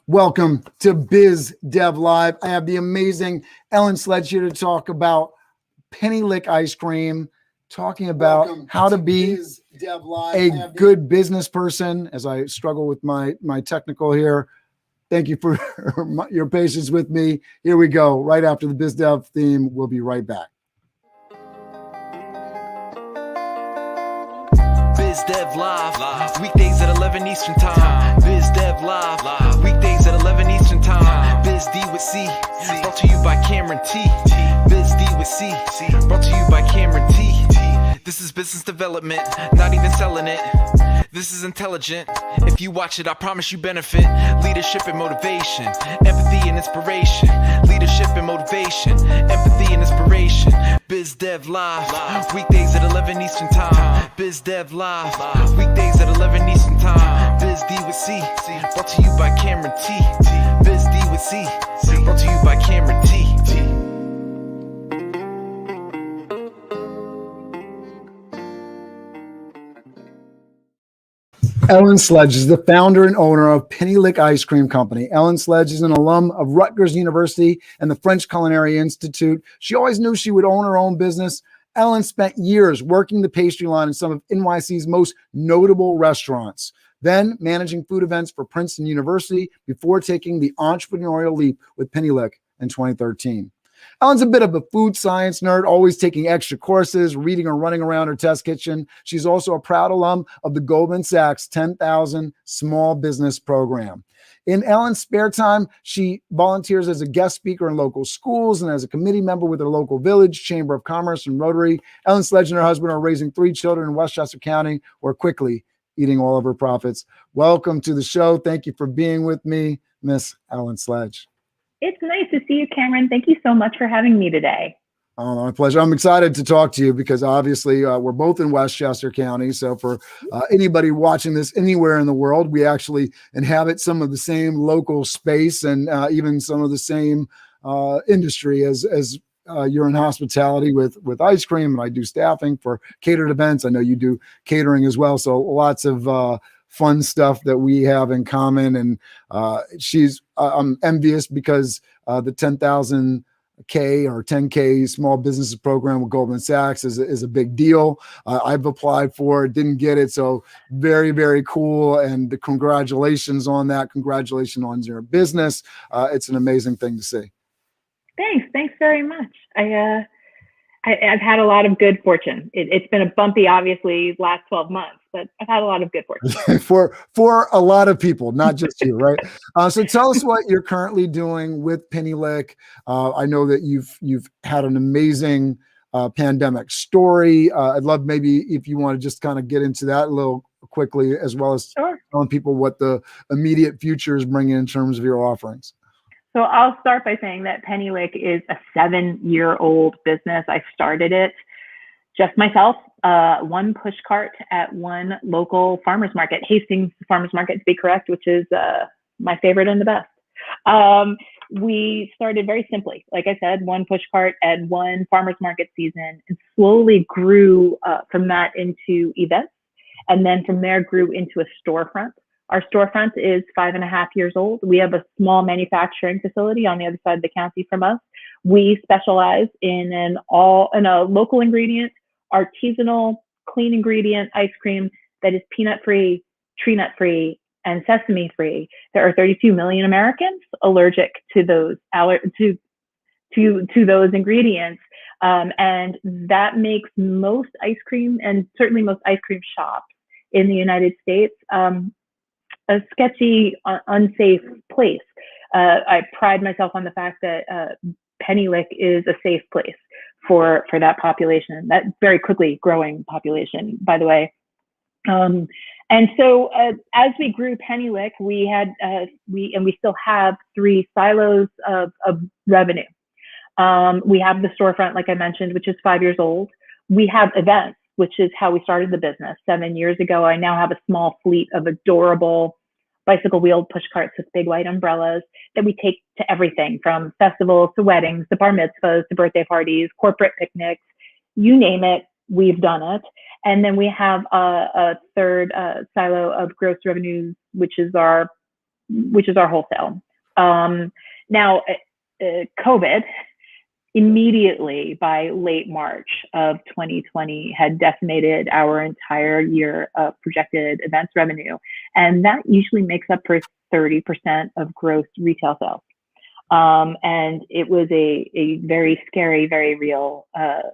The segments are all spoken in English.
Welcome to Biz Dev Live. I have the amazing Ellen Sledge here to talk about Penny Lick ice cream, talking about how to be a good business person as I struggle with my technical here. Thank you for your patience with me. Here we go. Right after the Biz Dev theme, we'll be right back. Biz Dev Live, weekdays at 11 Eastern Time. Biz Dev Live, weekdays at 11 Eastern Time. Biz D with C, brought to you by Cameron T. Biz D with C, brought to you by Cameron T. This is business development, not even selling it. This is intelligent. If you watch it, I promise you benefit. Leadership and motivation, empathy and inspiration. Leadership and motivation, empathy and inspiration. Biz Dev Live, weekdays at 11 Eastern Time. Biz Dev Live, weekdays at 11 Eastern Time. Biz D with C, brought to you by Cameron T. Biz D with C, brought to you by Cameron T. Ellen Sledge is the founder and owner of Penny Lick Ice Cream Company. Ellen Sledge is an alum of Rutgers University and the French Culinary Institute. She always knew she would own her own business. Ellen spent years working the pastry line in some of NYC's most notable restaurants, then managing food events for Princeton University before taking the entrepreneurial leap with Penny Lick in 2013. Ellen's a bit of a food science nerd, always taking extra courses, reading or running around her test kitchen. She's also a proud alum of the Goldman Sachs 10,000 Small Business Program. In Ellen's spare time, she volunteers as a guest speaker in local schools and as a committee member with her local village, Chamber of Commerce, and Rotary. Ellen Sledge and her husband are raising 3 children in Westchester County, who are quickly eating all of her profits. Welcome to the show. Thank you for being with me, Miss Ellen Sledge. It's nice to see you, Cameron. Thank you so much for having me today. Oh, my pleasure. I'm excited to talk to you because obviously we're both in Westchester County. So for anybody watching this anywhere in the world, we actually inhabit some of the same local space and even some of the same industry as you're in hospitality with ice cream, and I do staffing for catered events. I know you do catering as well. So lots of fun stuff that we have in common. And I'm envious because the 10,000K or 10K small businesses program with Goldman Sachs is a big deal. I've applied for it, didn't get it. So very, very cool. And congratulations on that. Congratulations on your business. It's an amazing thing to see. Thanks very much. I've had a lot of good fortune. It's been a bumpy, obviously, last 12 months, but I've had a lot of good fortune. for a lot of people, not just you, right? So tell us what you're currently doing with Penny Lick. I know that you've had an amazing pandemic story. I'd love maybe if you want to just kind of get into that a little quickly, as well as telling people what the immediate future is bringing in terms of your offerings. So I'll start by saying that Penny Lick is a 7-year-old business. I started it just myself, one push cart at one local farmer's market, Hastings Farmers Market to be correct, which is my favorite and the best. We started very simply, like I said, one push cart at one farmer's market season, and slowly grew from that into events, and then from there grew into a storefront. Our storefront is 5.5 years old. We have a small manufacturing facility on the other side of the county from us. We specialize in a local ingredient, artisanal, clean ingredient ice cream that is peanut-free, tree nut-free, and sesame-free. There are 32 million Americans allergic to those to those ingredients, and that makes most ice cream, and certainly most ice cream shops in the United States, a sketchy, unsafe place. I pride myself on the fact that Penny Lick is a safe place for that population, that very quickly growing population, by the way. And so as we grew Penny Lick, we still have 3 silos of revenue. We have the storefront, like I mentioned, which is 5 years old. We have events, which is how we started the business 7 years ago. I now have a small fleet of adorable bicycle wheeled push carts with big white umbrellas that we take to everything from festivals to weddings to bar mitzvahs to birthday parties, corporate picnics, you name it, we've done it. And then we have a third silo of gross revenues, which is our which is our wholesale. Now, COVID immediately by late March of 2020 had decimated our entire year of projected events revenue. And that usually makes up for 30% of gross retail sales. And it was a very scary, very real,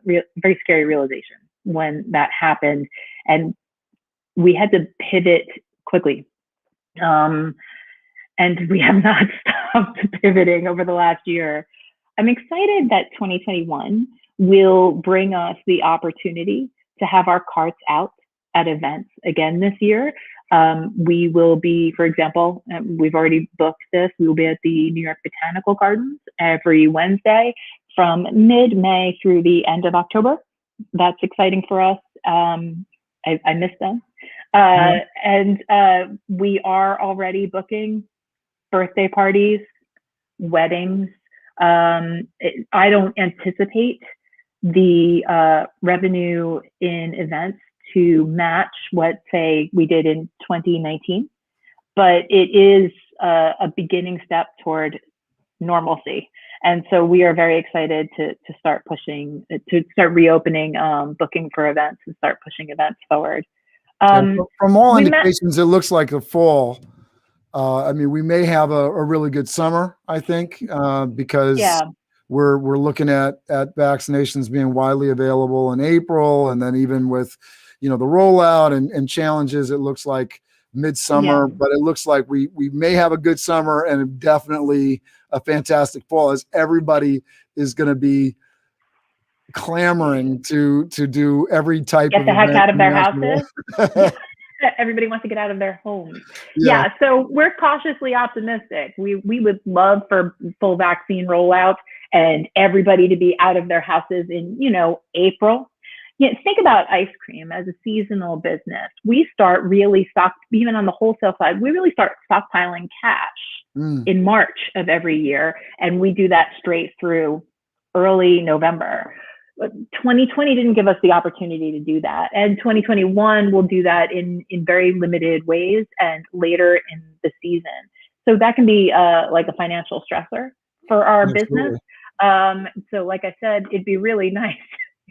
very scary realization when that happened. And we had to pivot quickly. And we have not stopped pivoting over the last year. I'm excited that 2021 will bring us the opportunity to have our carts out at events again this year. We will be, for example, we've already booked this. We will be at the New York Botanical Gardens every Wednesday from mid-May through the end of October. That's exciting for us. I miss them. And we are already booking birthday parties, weddings. I don't anticipate the revenue in events to match what, say, we did in 2019, but it is a beginning step toward normalcy. And so we are very excited to start pushing, to start reopening booking for events and start pushing events forward. From all indications, it looks like the fall. I mean, we may have a really good summer, I think, because we're looking at vaccinations being widely available in April, and then even with, the rollout and challenges, it looks like midsummer. But it looks like we may have a good summer and definitely a fantastic fall, as everybody is going to be clamoring to do every type get of the heck event out of their houses. Everybody wants to get out of their homes. Yeah. So we're cautiously optimistic. We would love for full vaccine rollout and everybody to be out of their houses in, April. Think about ice cream as a seasonal business. We start really even on the wholesale side, we really start stockpiling cash in March of every year. And we do that straight through early November. 2020 didn't give us the opportunity to do that. And 2021 will do that in very limited ways and later in the season. So that can be like a financial stressor for our business. So like I said, it'd be really nice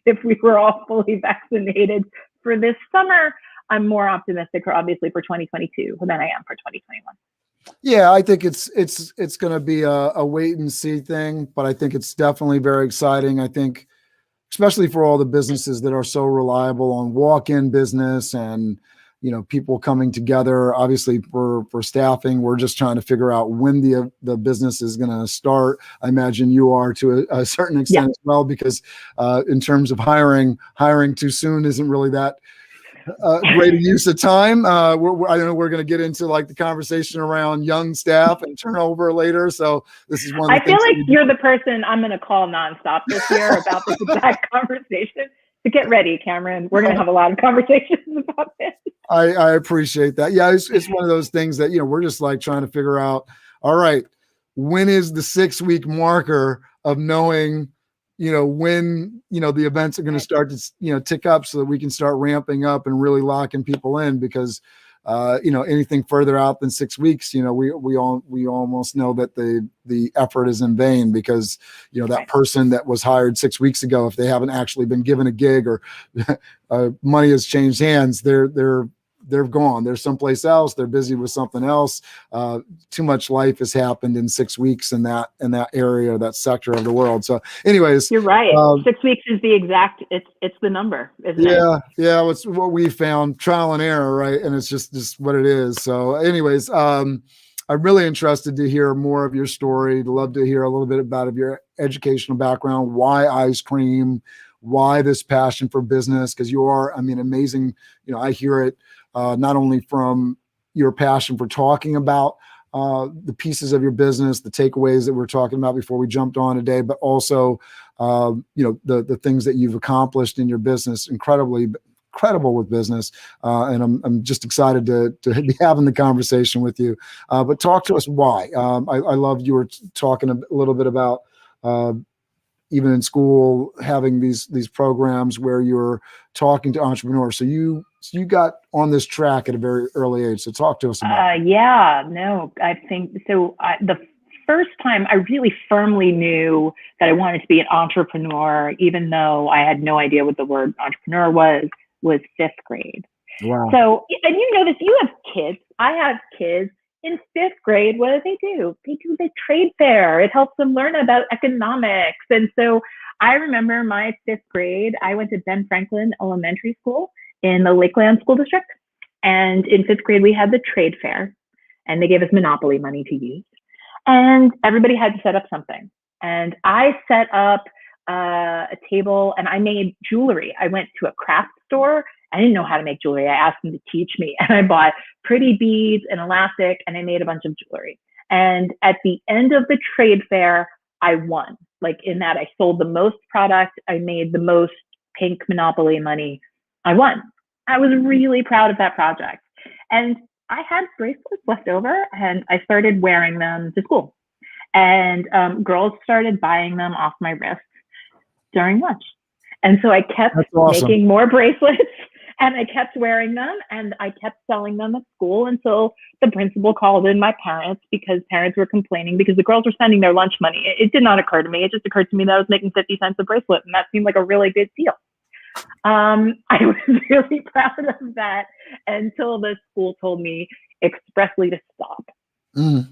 if we were all fully vaccinated for this summer. I'm more optimistic obviously for 2022 than I am for 2021. Yeah, I think it's going to be a wait and see thing, but I think it's definitely very exciting. I think, especially for all the businesses that are so reliable on walk-in business and, people coming together. Obviously for staffing, we're just trying to figure out when the business is going to start. I imagine you are to a certain extent as well, because in terms of hiring too soon isn't really that great use of time. I don't know, we're going to get into like the conversation around young staff and turnover later. So this is one of the things. I feel like you're the person I'm going to call nonstop this year about this exact conversation. So get ready, Cameron. We're going to have a lot of conversations about this. I appreciate that. Yeah, it's one of those things that, we're just like trying to figure out, all right, when is the 6-week marker of knowing, when, the events are going to start to, tick up so that we can start ramping up and really locking people in, because, anything further out than 6 weeks, we almost know that the effort is in vain, because, that person that was hired 6 weeks ago, if they haven't actually been given a gig or money has changed hands, they're gone. They're someplace else. They're busy with something else. Too much life has happened in 6 weeks in that area, that sector of the world. So anyways, you're right. 6 weeks is the exact, it's the number, isn't it? Yeah. It's what we found, trial and error, right? And it's just what it is. So anyways, I'm really interested to hear more of your story. I'd love to hear a little bit about your educational background, why ice cream, why this passion for business, because you are, amazing. I hear it not only from your passion for talking about the pieces of your business, the takeaways that we're talking about before we jumped on today, but also, the things that you've accomplished in your business, incredible with business. And I'm just excited to be having the conversation with you. But talk to us why. I love you were talking a little bit about, even in school, having these programs where you're talking to entrepreneurs. So you So you got on this track at a very early age. So talk to us about it. Yeah, no, I think so. The first time I really firmly knew that I wanted to be an entrepreneur, even though I had no idea what the word entrepreneur was fifth grade. Wow. So, and you know this, you have kids. I have kids in fifth grade. What do? They do the trade fair. It helps them learn about economics. And so I remember my fifth grade, I went to Ben Franklin Elementary School in the Lakeland School District. And in fifth grade, we had the trade fair, and they gave us Monopoly money to use. And everybody had to set up something. And I set up a table, and I made jewelry. I went to a craft store. I didn't know how to make jewelry. I asked them to teach me, and I bought pretty beads and elastic, and I made a bunch of jewelry. And at the end of the trade fair, I won. Like in that, I sold the most product. I made the most pink Monopoly money. I won. I was really proud of that project. And I had bracelets left over, and I started wearing them to school. And girls started buying them off my wrist during lunch. And so I kept making more bracelets, and I kept wearing them, and I kept selling them at school until the principal called in my parents, because parents were complaining because the girls were spending their lunch money. It did not occur to me. It just occurred to me that I was making 50 cents a bracelet, and that seemed like a really good deal. I was really proud of that until the school told me expressly to stop. In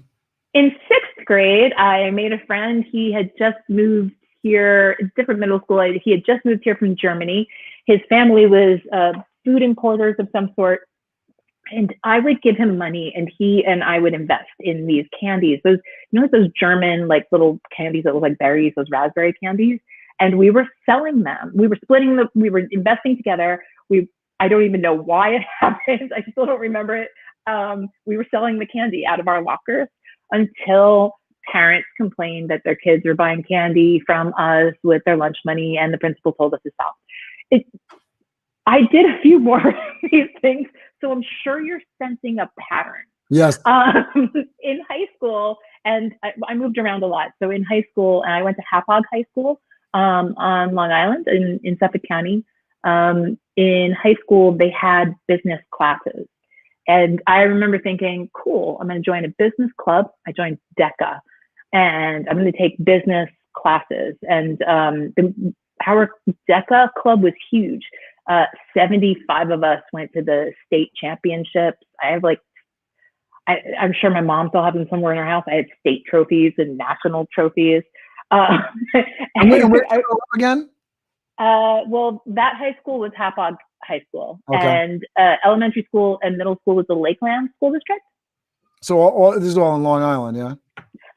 sixth grade, I made a friend. He had just moved here, different middle school. He had just moved here from Germany. His family was food importers of some sort. And I would give him money, and he and I would invest in these candies. Those, those German, like little candies that look like berries, those raspberry candies. And we were selling them. We were we were investing together. I don't even know why it happened. I still don't remember it. We were selling the candy out of our lockers until parents complained that their kids were buying candy from us with their lunch money, and the principal told us to stop. I did a few more of these things, so I'm sure you're sensing a pattern. Yes. In high school, and I moved around a lot. So in high school, and I went to Hapog High School on Long Island in Suffolk County. In high school, they had business classes. And I remember thinking, cool, I'm going to join a business club. I joined DECA, and I'm going to take business classes. And our DECA club was huge. 75 of us went to the state championships. I'm sure my mom still has them somewhere in her house. I had state trophies and national trophies. And where again? Well, that high school was Hapog High School, okay. And elementary school and middle school was the Lakeland School District. So this is all in Long Island, yeah?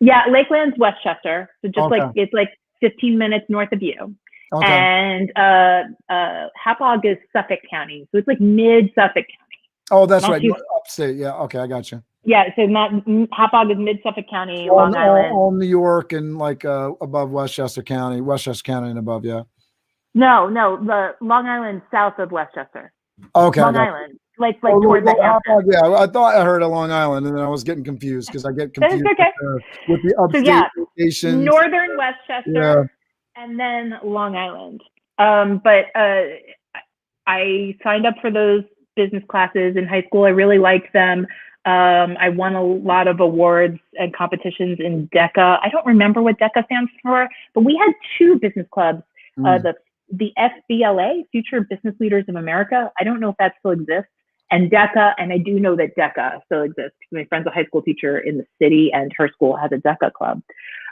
Yeah, Lakeland's Westchester. So just okay. it's like 15 minutes north of you. Okay. And Hapog is Suffolk County. So it's like mid Suffolk County. Oh, that's right. Upstate. Yeah. Okay. I got you. Yeah. So Hapog is mid Suffolk County, Long Island. All New York and like above Westchester County and above. Yeah. No, the Long Island south of Westchester. Okay. Long Island. Like toward the Hamptons. Yeah, I thought I heard a Long Island, and then I was getting confused because I get confused with the upstate locations. Northern Westchester, and then Long Island. But I signed up for those business classes in high school. I really liked them. I won a lot of awards and competitions in DECA. I don't remember what DECA stands for, but we had two business clubs. The FBLA, Future Business Leaders of America. I don't know if that still exists. And DECA, and I do know that DECA still exists. My friend's a high school teacher in the city, and her school has a DECA club.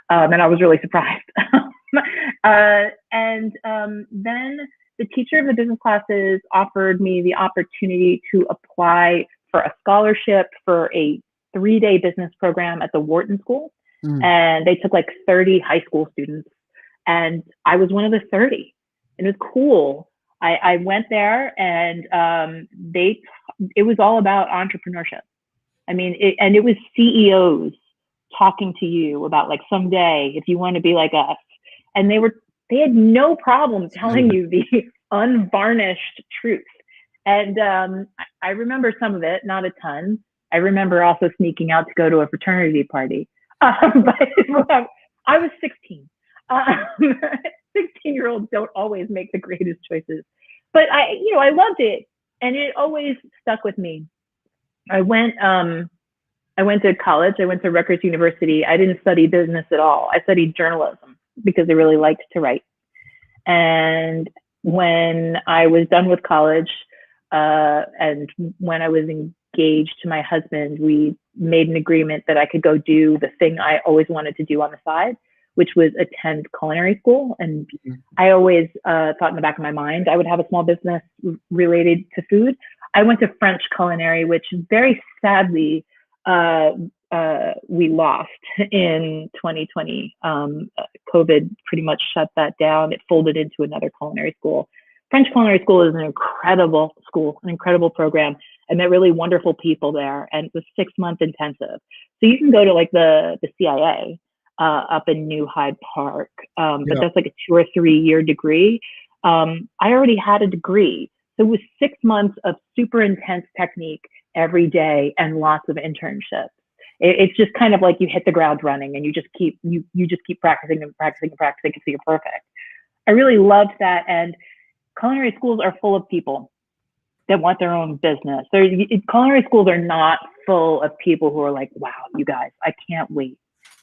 And I was really surprised. Then the teacher of the business classes offered me the opportunity to apply for a scholarship for a 3-day business program at the Wharton School. And they took like 30 high school students, and I was one of the 30. And it was cool. I went there, and it was all about entrepreneurship. I mean, it was CEOs talking to you about like someday if you want to be like us. And they had no problem telling you the unvarnished truth. And I remember some of it, not a ton. I remember also sneaking out to go to a fraternity party. But I was 16. 16-year-olds don't always make the greatest choices. But I loved it. and it always stuck with me. I went to college. I went to Rutgers University. I didn't study business at all. I studied journalism because I really liked to write. And when I was done with college, and when I was engaged to my husband, we made an agreement that I could go do the thing I always wanted to do on the side, which was attend culinary school. And I always thought in the back of my mind, I would have a small business related to food. I went to French Culinary, which very sadly, we lost in 2020. COVID pretty much shut that down. It folded into another culinary school. French Culinary School is an incredible school, an incredible program. I met really wonderful people there, and it was 6-month intensive. So you can go to like the CIA up in New Hyde Park, but that's like a 2 or 3 year degree. I already had a degree. So it was 6 months of super intense technique every day and lots of internships. It's just kind of like you hit the ground running and you just keep practicing and practicing and practicing until you're perfect. I really loved that. And culinary schools are full of people that want their own business. Culinary schools are not full of people who are like, wow, you guys, I can't wait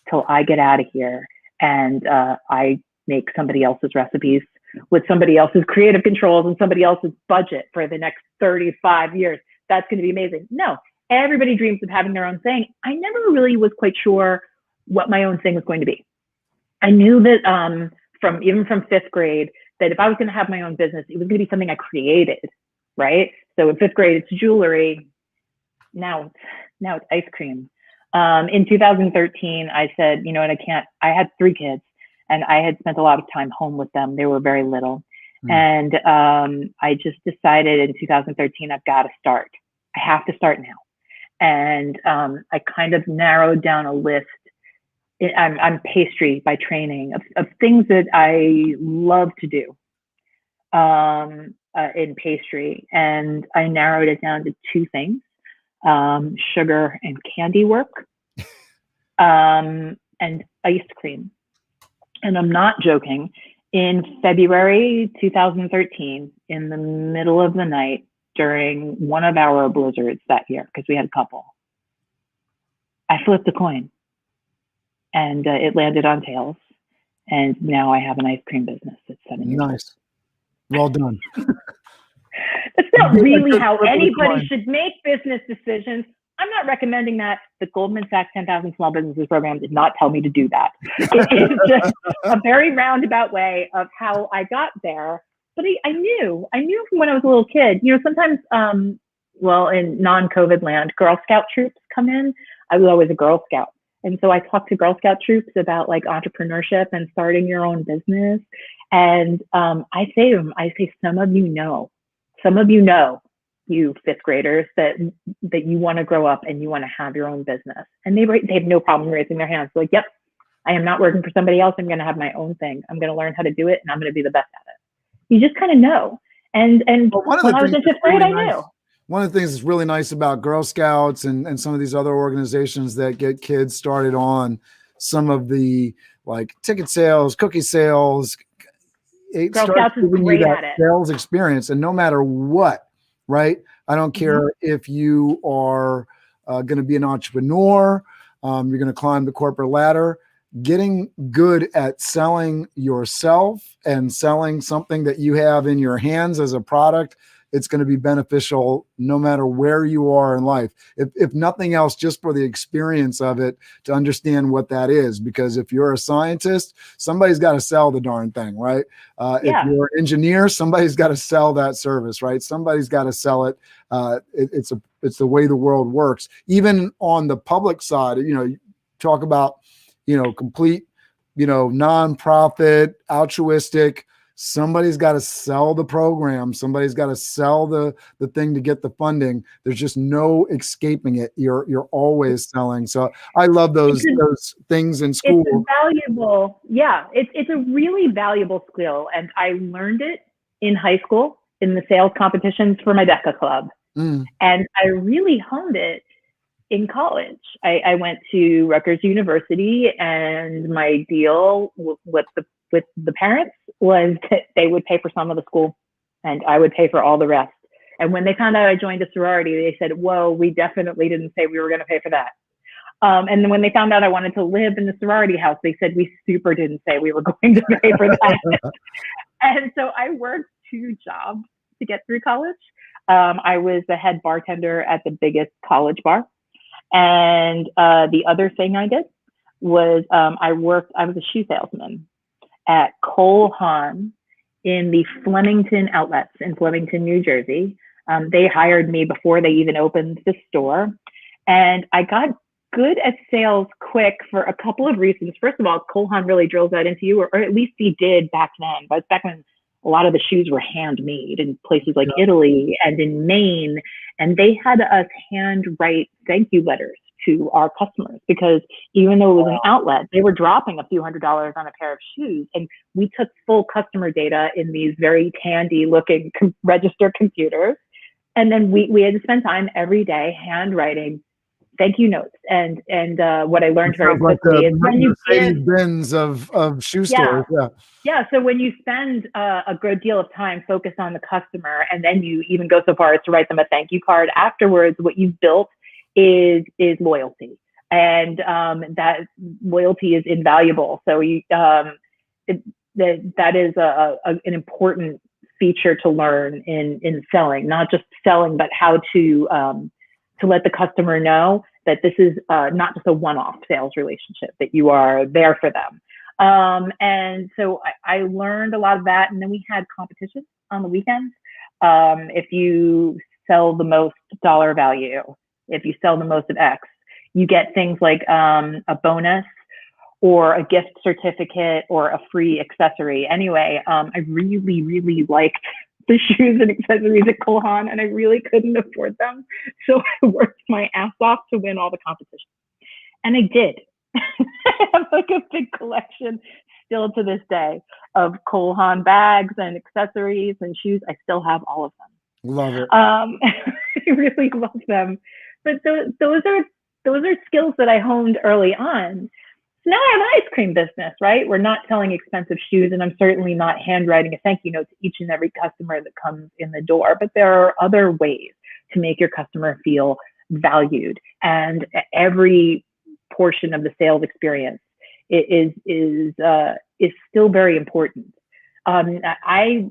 till I get out of here and I make somebody else's recipes with somebody else's creative controls and somebody else's budget for the next 35 years. That's going to be amazing. No, everybody dreams of having their own thing. I never really was quite sure what my own thing was going to be. I knew that even from 5th grade, that if I was going to have my own business, it was going to be something I created, right? So in 5th grade, it's jewelry. Now it's ice cream. In 2013, I said, you know what, I had 3 kids and I had spent a lot of time home with them. They were very little. And I just decided in 2013, I've got to start. I have to start now. And I kind of narrowed down a list. I'm pastry by training of things that I love to do in pastry. And I narrowed it down to 2 things, sugar and candy work, and ice cream. And I'm not joking. In February 2013, in the middle of the night, during one of our blizzards that year, because we had a couple, I flipped a coin and it landed on tails. And now I have an ice cream business that's 7 years old. Nice. Well done. That's not really how anybody should make business decisions. I'm not recommending that. The Goldman Sachs 10,000 Small Businesses program did not tell me to do that. It is just a very roundabout way of how I got there. But I knew from when I was a little kid, you know, sometimes, in non-COVID land, Girl Scout troops come in. I was always a Girl Scout. And so I talked to Girl Scout troops about like entrepreneurship and starting your own business. And I say to them, some of you know, you 5th graders, that you want to grow up and you want to have your own business. And they have no problem raising their hands. They're like, yep, I am not working for somebody else. I'm going to have my own thing. I'm going to learn how to do it and I'm going to be the best at it. You just kind of know. And when I was in 5th grade, I knew. One of the things that's really nice about Girl Scouts and some of these other organizations that get kids started on some of the like ticket sales, cookie sales, Girl Scouts is great at it. Sales experience. And no matter what, right? I don't care if you are going to be an entrepreneur, you're going to climb the corporate ladder. Getting good at selling yourself and selling something that you have in your hands as a product, it's going to be beneficial no matter where you are in life. If nothing else, just for the experience of it, to understand what that is. Because if you're a scientist, somebody's got to sell the darn thing, right? If you're an engineer, somebody's got to sell that service, right? Somebody's got to sell it. It's the way the world works. Even on the public side, you talk about, complete, nonprofit, altruistic. Somebody's got to sell the program. Somebody's got to sell the thing to get the funding. There's just no escaping it. You're always selling. So I love those things in school. It's valuable. Yeah, it's a really valuable skill. And I learned it in high school in the sales competitions for my DECA club. And I really honed it in college. I went to Rutgers University, and my deal with the parents was that they would pay for some of the school and I would pay for all the rest. And when they found out I joined a sorority, they said, whoa, we definitely didn't say we were going to pay for that. And then when they found out I wanted to live in the sorority house, they said, we super didn't say we were going to pay for that. And so I worked 2 jobs to get through college. I was the head bartender at the biggest college bar. And the other thing I did was I was a shoe salesman at Cole Haan in the Flemington outlets in Flemington, New Jersey. They hired me before they even opened the store. And I got good at sales quick for a couple of reasons. First of all, Cole Haan really drills that into you, or at least he did back then. But back when a lot of the shoes were handmade in places like Italy and in Maine, and they had us handwrite thank you letters to our customers, because even though it was an outlet, they were dropping a few $100s on a pair of shoes. And we took full customer data in these very handy looking register computers. And then we had to spend time every day handwriting thank you notes. And what I learned very quickly is when you give bins of shoe stores. Yeah. So when you spend a good deal of time focused on the customer, and then you even go so far as to write them a thank you card afterwards, what you've built is loyalty. And that loyalty is invaluable. So that is an important feature to learn in selling, not just selling, but how to let the customer know that this is not just a one-off sales relationship, that you are there for them. And so I learned a lot of that. And then we had competition on the weekends. If you sell the most dollar value, if you sell the most of X, you get things like a bonus or a gift certificate or a free accessory. Anyway, I really, really liked the shoes and accessories at Cole Haan, and I really couldn't afford them. So I worked my ass off to win all the competition. And I did. I have like a big collection still to this day of Cole Haan bags and accessories and shoes. I still have all of them. Love it. I really love them. But those are skills that I honed early on. So now I have an ice cream business, right? We're not selling expensive shoes, and I'm certainly not handwriting a thank you note to each and every customer that comes in the door. But there are other ways to make your customer feel valued, and every portion of the sales experience is still very important. I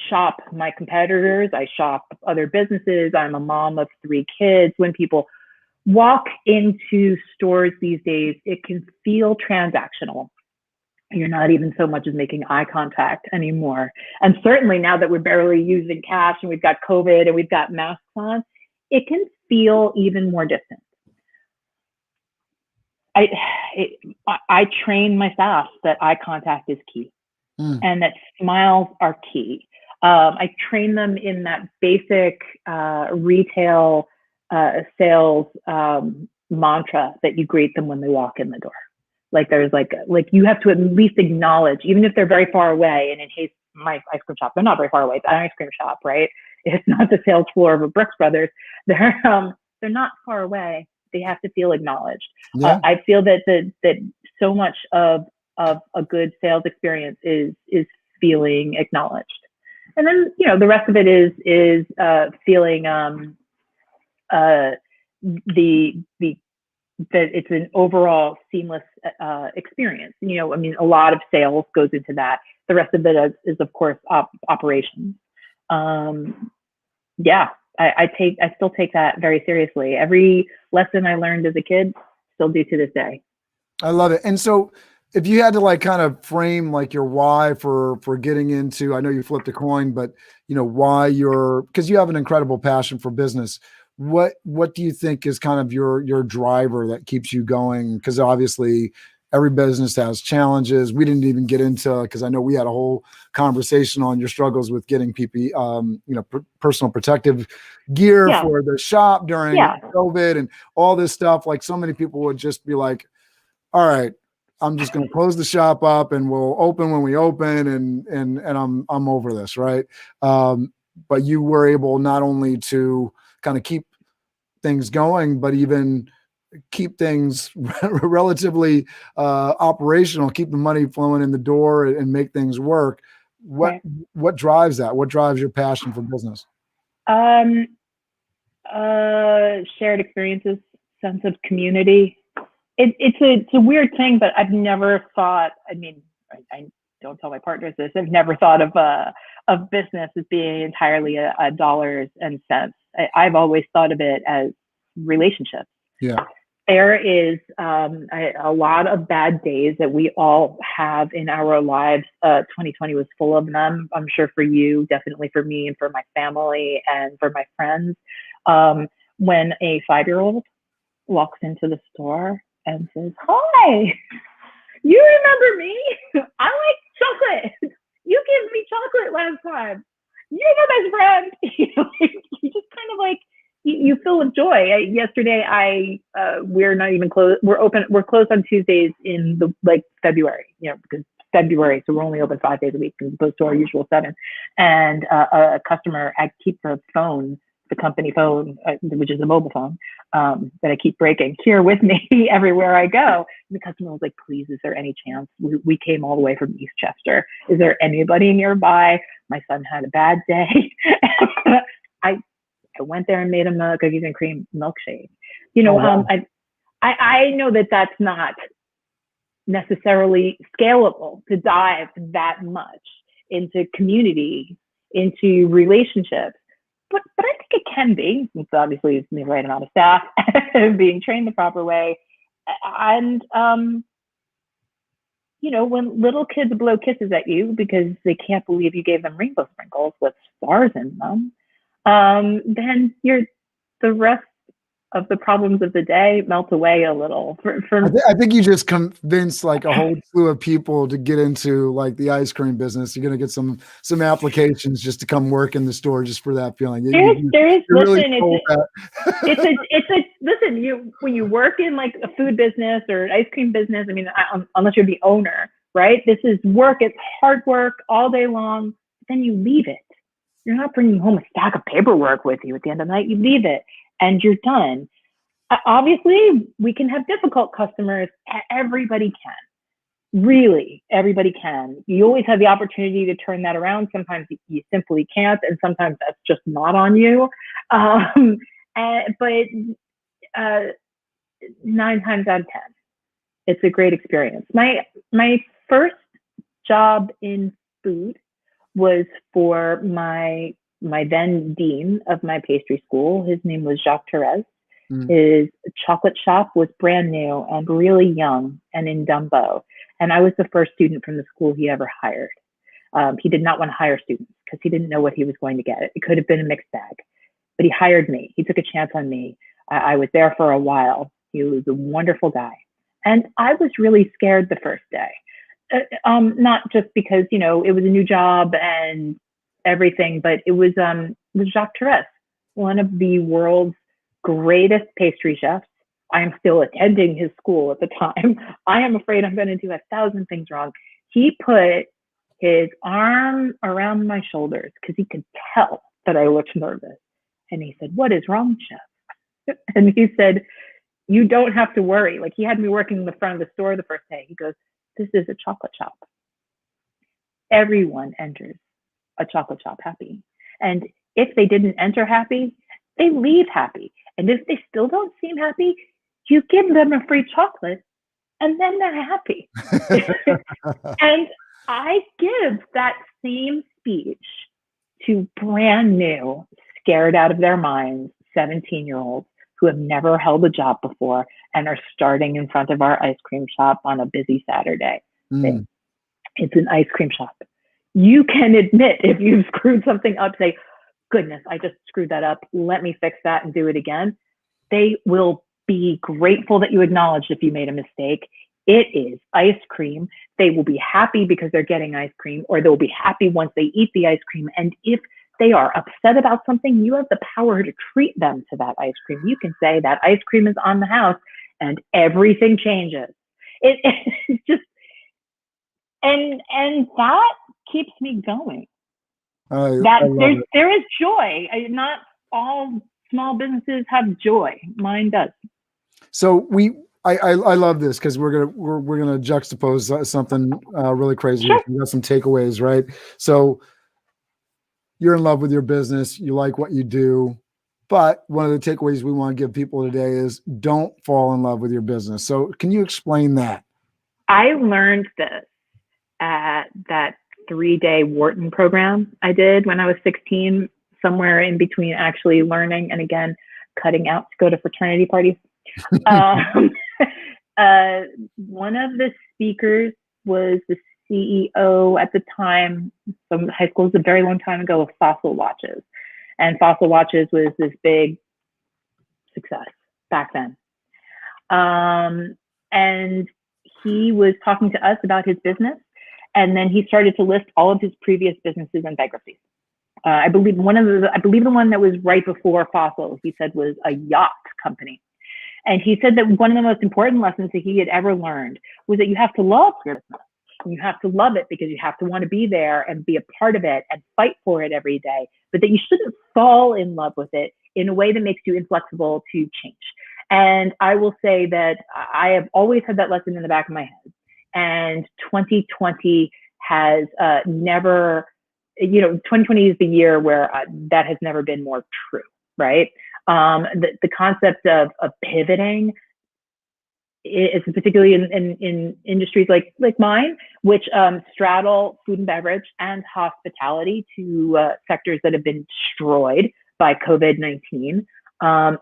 shop my competitors. I shop other businesses. I'm a mom of 3 kids. When people walk into stores these days, it can feel transactional. You're not even so much as making eye contact anymore. And certainly now that we're barely using cash and we've got COVID and we've got masks on, it can feel even more distant. I train my staff that eye contact is key and that smiles are key. I train them in that basic retail sales mantra that you greet them when they walk in the door. Like there's like you have to at least acknowledge, even if they're very far away. And in case my ice cream shop, they're not very far away. It's an ice cream shop, right? It's not the sales floor of a Brooks Brothers. They're not far away. They have to feel acknowledged. Yeah. I feel that so much of a good sales experience is feeling acknowledged. And then, the rest of it is feeling that it's an overall seamless experience. A lot of sales goes into that. The rest of it is of course, operations. I still take that very seriously. Every lesson I learned as a kid, still do to this day. I love it. And so if you had to kind of frame your why for getting into, I know you flipped a coin, but why because you have an incredible passion for business. What do you think is kind of your driver that keeps you going? Because obviously every business has challenges. We didn't even get into, because I know we had a whole conversation on your struggles with getting personal protective gear for the shop during COVID and all this stuff. Like so many people would just be like, all right, I'm just going to close the shop up and we'll open when we open and I'm over this. Right. But you were able not only to kind of keep things going, but even keep things relatively operational, keep the money flowing in the door and make things work. What drives that? What drives your passion for business? Um, Shared experiences, sense of community. It's a weird thing, but I've never thought. I mean, I don't tell my partners this. I've never thought of business as being entirely a dollars and cents. I've always thought of it as relationships. Yeah. There is a lot of bad days that we all have in our lives. 2020 was full of them. I'm sure for you, definitely for me, and for my family and for my friends. When a 5-year-old walks into the store and says, "Hi, you remember me? I like chocolate. You gave me chocolate last time. You're my best friend." You just kind of like, you feel with joy. Yesterday, we're not even closed. We're closed on Tuesdays in the February, because February, so we're only open 5 days a week as opposed to our usual 7. And a customer, I keep her phone, the company phone, which is a mobile phone, that I keep breaking here with me everywhere I go. And the customer was like, "Please, is there any chance? We came all the way from Westchester. Is there anybody nearby? My son had a bad day." I went there and made him a cookies and cream milkshake. Oh, wow. I know that that's not necessarily scalable to dive that much into community, into relationships, but I think it can be. It's obviously the right amount of staff, being trained the proper way, and when little kids blow kisses at you because they can't believe you gave them rainbow sprinkles with stars in them, then the rest of the problems of the day melt away a little. I think you just convinced like a whole slew of people to get into like the ice cream business. You're going to get some applications just to come work in the store just for that feeling. Listen, when you work in like a food business or an ice cream business, I mean, unless you're the owner, right? This is work. It's hard work all day long. Then you leave it. You're not bringing home a stack of paperwork with you at the end of the night. You leave it and you're done. Obviously, we can have difficult customers. Everybody can. Really, everybody can. You always have the opportunity to turn that around. Sometimes you simply can't, and sometimes that's just not on you. But 9 times out of 10, it's a great experience. My first job in food was for my then dean of my pastry school. His name was Jacques Therese. His chocolate shop was brand new and really young and in Dumbo. And I was the first student from the school he ever hired. He did not want to hire students because he didn't know what he was going to get. It could have been a mixed bag, but he hired me. He took a chance on me. I was there for a while. He was a wonderful guy. And I was really scared the first day. Not just because, it was a new job and everything, but it was Jacques Therese, one of the world's greatest pastry chefs. I am still attending his school at the time. I am afraid I'm going to do 1,000 things wrong. He put his arm around my shoulders because he could tell that I looked nervous. And he said, "What is wrong, chef?" And he said, "You don't have to worry." Like, he had me working in the front of the store the first day. He goes, "This is a chocolate shop. Everyone enters a chocolate shop happy. And if they didn't enter happy, they leave happy. And if they still don't seem happy, you give them a free chocolate and then they're happy." And I give that same speech to brand new, scared out of their minds 17-year-olds who have never held a job before and are starting in front of our ice cream shop on a busy Saturday. It's an ice cream shop. You can admit if you've screwed something up, say, "Goodness, I just screwed that up. Let me fix that and do it again." They will be grateful that you acknowledged if you made a mistake. It is ice cream. They will be happy because they're getting ice cream, or they'll be happy once they eat the ice cream. And if they are upset about something, you have the power to treat them to that ice cream. You can say that ice cream is on the house and everything changes. It's just, and that keeps me going. There is joy. Not all small businesses have joy. Mine does. So I love this because we're gonna juxtapose something really crazy. Sure. We got some takeaways, right? So you're in love with your business, you like what you do. But one of the takeaways we want to give people today is don't fall in love with your business. So can you explain that? I learned this at that 3-day Wharton program I did when I was 16, somewhere in between actually learning and again, cutting out to go to fraternity parties. One of the speakers was the CEO at the time, from high school, was a very long time ago, of Fossil Watches. And Fossil Watches was this big success back then. And he was talking to us about his business. And then he started to list all of his previous businesses and bankruptcies. I believe the one that was right before Fossil, he said, was a yacht company. And he said that one of the most important lessons that he had ever learned was that you have to love your business. You have to love it because you have to want to be there and be a part of it and fight for it every day, but that you shouldn't fall in love with it in a way that makes you inflexible to change. And I will say that I have always had that lesson in the back of my head. And 2020 has never, 2020 is the year where that has never been more true, right? The concept of pivoting is particularly in industries like mine, which straddle food and beverage and hospitality, two sectors that have been destroyed by COVID-19.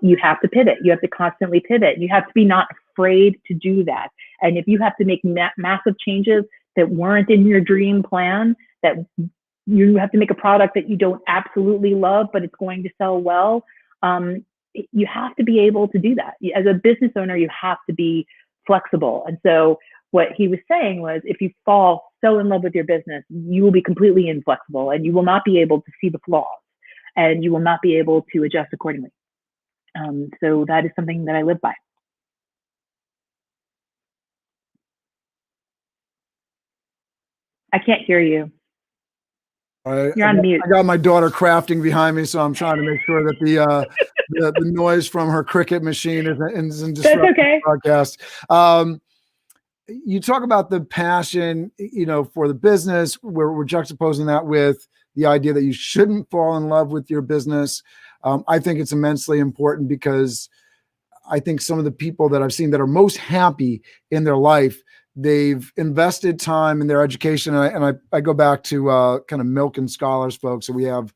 You have to pivot. You have to constantly pivot. You have to be not afraid to do that. And if you have to make massive changes that weren't in your dream plan, that you have to make a product that you don't absolutely love, but it's going to sell well, you have to be able to do that. As a business owner, you have to be flexible. And so what he was saying was, if you fall so in love with your business, you will be completely inflexible and you will not be able to see the flaws and you will not be able to adjust accordingly. So that is something that I live by. I can't hear you. You're on mute. I got my daughter crafting behind me, so I'm trying to make sure that the noise from her Cricut machine isn't disrupting the broadcast. You talk about the passion, for the business. We're juxtaposing that with the idea that you shouldn't fall in love with your business. I think it's immensely important because I think some of the people that I've seen that are most happy in their life, they've invested time in their education. And I go back to kind of milk and scholars folks. So we have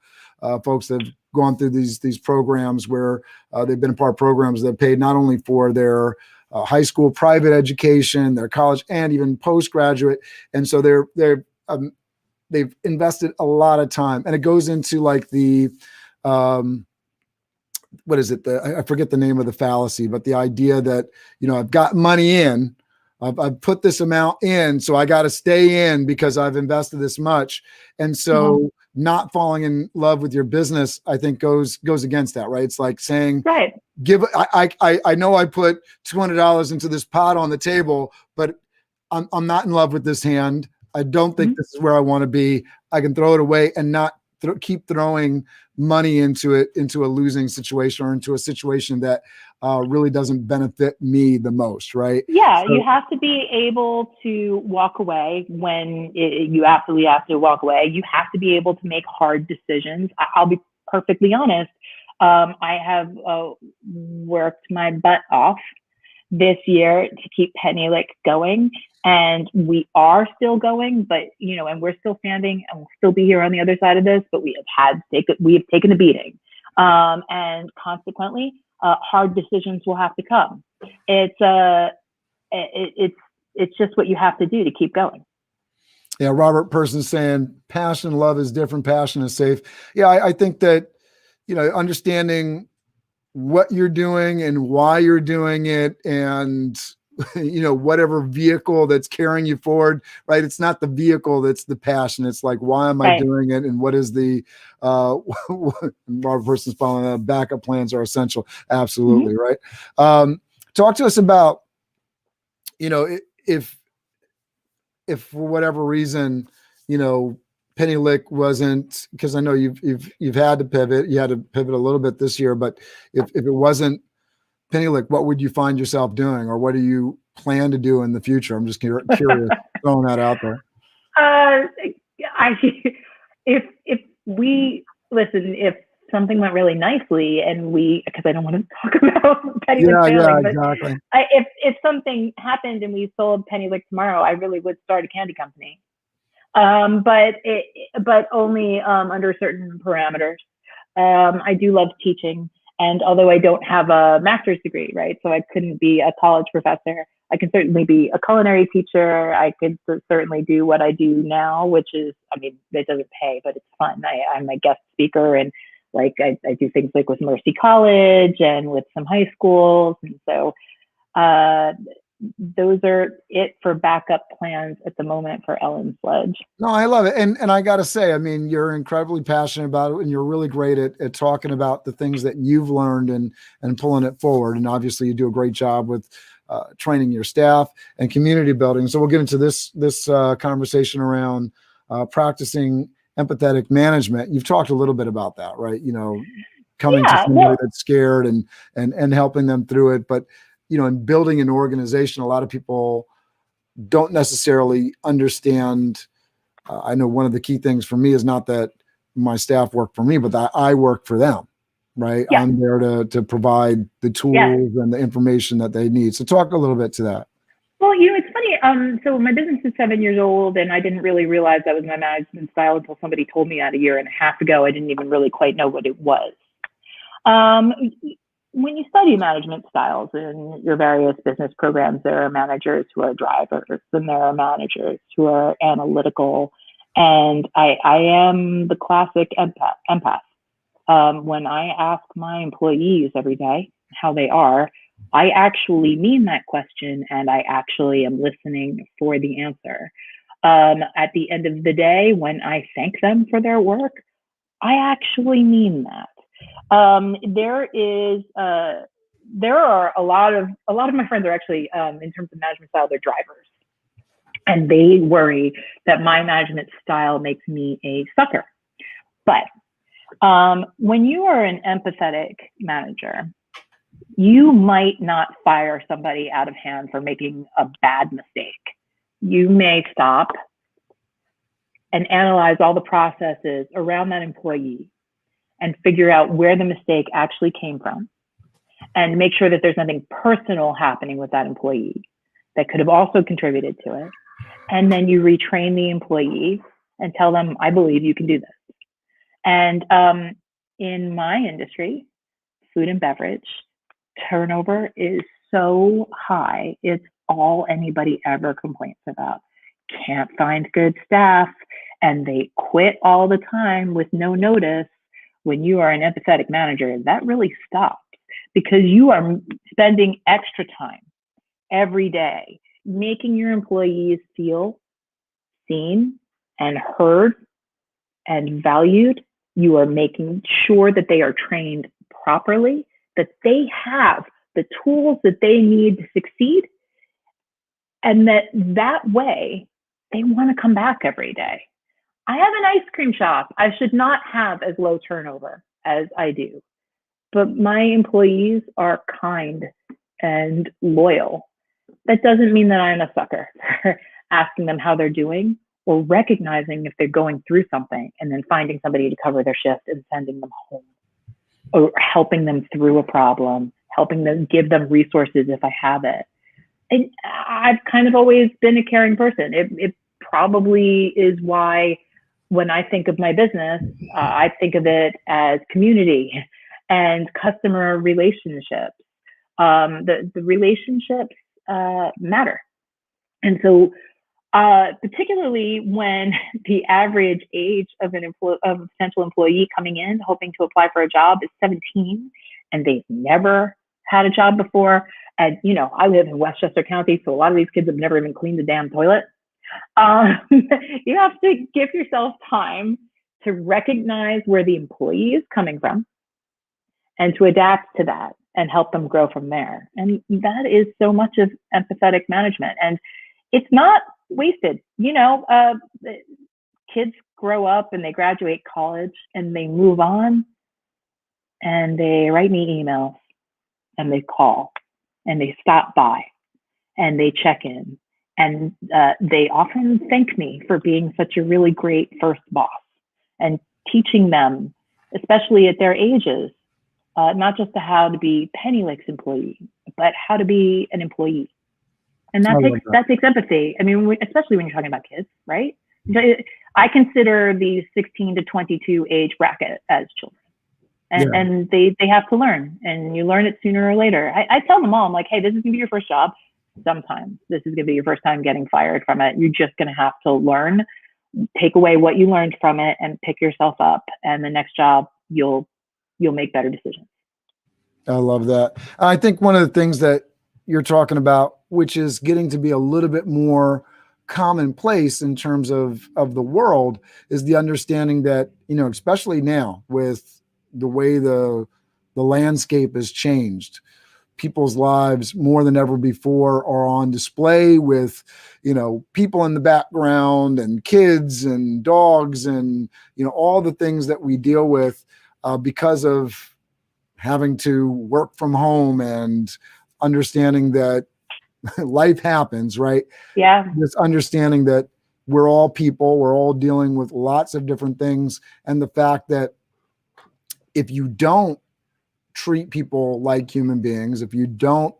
folks that have gone through these programs where they've been a part of programs that paid not only for their high school private education, their college, and even postgraduate. And so they've invested a lot of time. And it goes into like the what is it? I forget the name of the fallacy, but the idea that, I've got money in, I've put this amount in, so I got to stay in because I've invested this much. And so not falling in love with your business, I think goes against that, right? It's like saying, right, I know I put $200 into this pot on the table, but I'm not in love with this hand. I don't think this is where I want to be. I can throw it away and not keep throwing money into a losing situation or into a situation that really doesn't benefit me the most, right? Yeah, so you have to be able to walk away when you absolutely have to walk away. You have to be able to make hard decisions. I'll be perfectly honest. I have worked my butt off this year to keep Penny Lick going. And we are still going, but, and we're still standing and we'll still be here on the other side of this, but we have taken a beating. And consequently, hard decisions will have to come. It's just what you have to do to keep going. Yeah. Robert Person saying passion and love is different. Passion is safe. Yeah. I think that, understanding what you're doing and why you're doing it, and whatever vehicle that's carrying you forward, right? It's not the vehicle that's the passion. It's like, why am I doing it? And what is the Robert Person's following backup plans are essential. Absolutely. Right. Talk to us about, if for whatever reason, Penny Lick wasn't, because I know you've had to pivot. You had to pivot a little bit this year, but if it wasn't Penny Lick, what would you find yourself doing, or what do you plan to do in the future? I'm just curious, throwing that out there. If we listen, if something went really nicely and because I don't want to talk about Penny Lick Yeah, failing, but exactly. if something happened and we sold Penny Lick tomorrow, I really would start a candy company. But only under certain parameters. I do love teaching, and although I don't have a master's degree, right, so I couldn't be a college professor, I can certainly be a culinary teacher. I could certainly do what I do now, which is, I mean, it doesn't pay, but it's fun. I'm a guest speaker, and like I do things like with Mercy College and with some high schools, and so those are it for backup plans at the moment for Ellen Sledge. No, I love it. And I got to say, I mean, you're incredibly passionate about it, and you're really great at talking about the things that you've learned and pulling it forward. And obviously you do a great job with training your staff and community building. So we'll get into this conversation around practicing empathetic management. You've talked a little bit about that, right? You know, coming to somebody that's scared and helping them through it. But, you know, in building an organization, a lot of people don't necessarily understand. I know one of the key things for me is not that my staff work for me, but that I work for them, right? Yeah. I'm there to provide the tools and the information that they need. So talk a little bit to that. Well, you know, it's funny. So my business is 7 years old, and I didn't really realize that was my management style until somebody told me that a year and a half ago. I didn't even really quite know what it was. When you study management styles in your various business programs, there are managers who are drivers, and there are managers who are analytical. And I am the classic empath. When I ask my employees every day how they are, I actually mean that question, and I actually am listening for the answer. At the end of the day, when I thank them for their work, I actually mean that. There are a lot of my friends are actually, in terms of management style, they're drivers, and they worry that my management style makes me a sucker. But when you are an empathetic manager, you might not fire somebody out of hand for making a bad mistake. You may stop and analyze all the processes around that employee and figure out where the mistake actually came from, and make sure that there's nothing personal happening with that employee that could have also contributed to it. And then you retrain the employee and tell them, I believe you can do this. And in my industry, food and beverage, turnover is so high. It's all anybody ever complains about. Can't find good staff, and they quit all the time with no notice. When you are an empathetic manager, that really stops, because you are spending extra time every day making your employees feel seen and heard and valued. You are making sure that they are trained properly, that they have the tools that they need to succeed, and that way they want to come back every day. I have an ice cream shop. I should not have as low turnover as I do, but my employees are kind and loyal. That doesn't mean that I'm a sucker for asking them how they're doing, or recognizing if they're going through something and then finding somebody to cover their shift and sending them home, or helping them through a problem, helping them, give them resources if I have it. And I've kind of always been a caring person. It probably is why when I think of my business, I think of it as community and customer relationships. The relationships matter. And so particularly when the average age of a potential employee coming in hoping to apply for a job is 17, and they've never had a job before. And, you know, I live in Westchester County, so a lot of these kids have never even cleaned the damn toilet. You have to give yourself time to recognize where the employee is coming from and to adapt to that and help them grow from there. And that is so much of empathetic management. And it's not wasted. You know, kids grow up and they graduate college and they move on, and they write me emails and they call and they stop by and they check in. And they often thank me for being such a really great first boss and teaching them especially at their ages, not just to how to be Penny Lick's employee, but how to be an employee. And that takes empathy. I mean, especially when you're talking about kids, right? I consider the 16 to 22 age bracket as children. And they have to learn, and you learn it sooner or later. I tell them all, I'm like, hey, this is gonna be your first job. Sometimes this is gonna be your first time getting fired from it. You're just gonna have to learn, take away what you learned from it, and pick yourself up. And the next job, you'll make better decisions. I love that. I think one of the things that you're talking about, which is getting to be a little bit more commonplace in terms of the world, is the understanding that, especially now with the way the landscape has changed, people's lives more than ever before are on display with, people in the background and kids and dogs and, all the things that we deal with because of having to work from home and understanding that life happens, right? Yeah. This understanding that we're all people, we're all dealing with lots of different things. And the fact that if you don't treat people like human beings, if you don't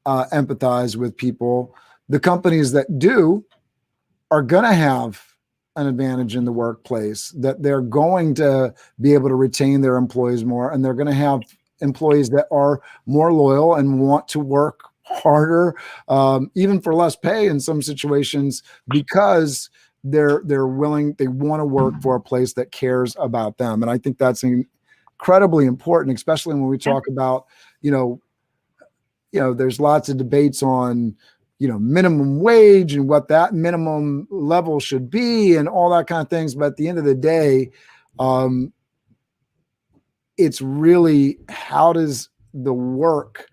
empathize with people, the companies that do are going to have an advantage in the workplace, that they're going to be able to retain their employees more, and they're going to have employees that are more loyal and want to work harder, even for less pay in some situations, because they're willing, they want to work for a place that cares about them. And I think that's incredibly important, especially when we talk about, there's lots of debates on, minimum wage and what that minimum level should be and all that kind of things. But at the end of the day, it's really, how does the work